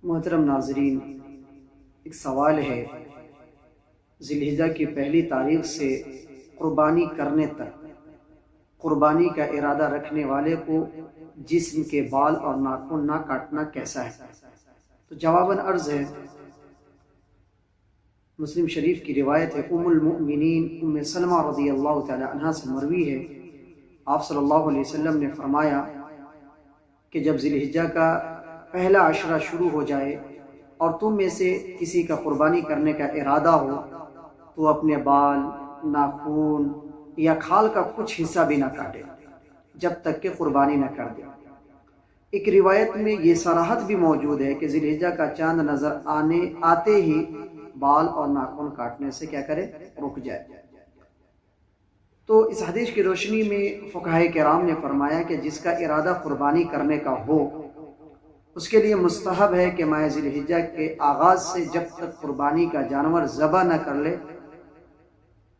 محترم ناظرین، ایک سوال ہے، ذی الحجہ کی پہلی تاریخ سے قربانی کرنے تک قربانی کا ارادہ رکھنے والے کو جسم کے بال اور ناخن نہ کاٹنا کیسا ہے؟ تو جواباً عرض ہے، مسلم شریف کی روایت ہے، ام المؤمنین ام سلمہ رضی اللہ تعالی عنہا سے مروی ہے، آپ صلی اللہ علیہ وسلم نے فرمایا کہ جب ذی الحجہ کا پہلا عشرہ شروع ہو جائے اور تم میں سے کسی کا قربانی کرنے کا ارادہ ہو تو اپنے بال، ناخن یا کھال کا کچھ حصہ بھی نہ کاٹے جب تک کہ قربانی نہ کر دے۔ ایک روایت میں یہ صراحت بھی موجود ہے کہ ذی الحجہ کا چاند نظر آتے ہی بال اور ناخن کاٹنے سے کیا کرے؟ رک جائے۔ تو اس حدیث کی روشنی میں فقہائے کرام نے فرمایا کہ جس کا ارادہ قربانی کرنے کا ہو اس کے لیے مستحب ہے کہ ماہ ذی الحجہ کے آغاز سے جب تک قربانی کا جانور ذبح نہ کر لے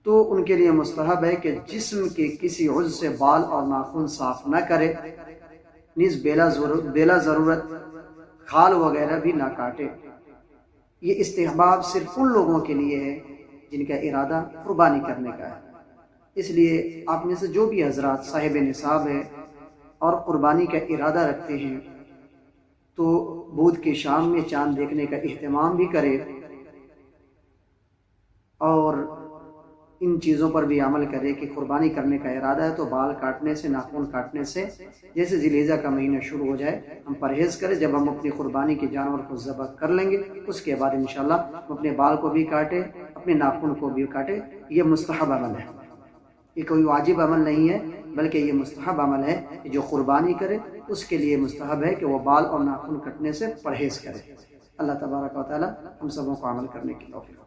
تو ان کے لیے مستحب ہے کہ جسم کے کسی عضو سے بال اور ناخن صاف نہ کرے، نیز بلا ضرورت کھال وغیرہ بھی نہ کاٹے۔ یہ استحباب صرف ان لوگوں کے لیے ہے جن کا ارادہ قربانی کرنے کا ہے۔ اس لیے آپ میں سے جو بھی حضرات صاحب نصاب ہے اور قربانی کا ارادہ رکھتے ہیں تو بدھ کی شام میں چاند دیکھنے کا اہتمام بھی کرے اور ان چیزوں پر بھی عمل کرے کہ قربانی کرنے کا ارادہ ہے تو بال کاٹنے سے، ناخن کاٹنے سے، جیسے ذی الحجہ کا مہینہ شروع ہو جائے ہم پرہیز کریں۔ جب ہم اپنی قربانی کے جانور کو ذبح کر لیں گے اس کے بعد انشاءاللہ ہم اپنے بال کو بھی کاٹے، اپنے ناخن کو بھی کاٹے۔ یہ مستحب عمل ہے، یہ کوئی واجب عمل نہیں ہے بلکہ یہ مستحب عمل ہے کہ جو قربانی کرے اس کے لیے مستحب ہے کہ وہ بال اور ناخن کٹنے سے پرہیز کرے۔ اللہ تبارک و تعالی ہم سبوں کو عمل کرنے کی توفیق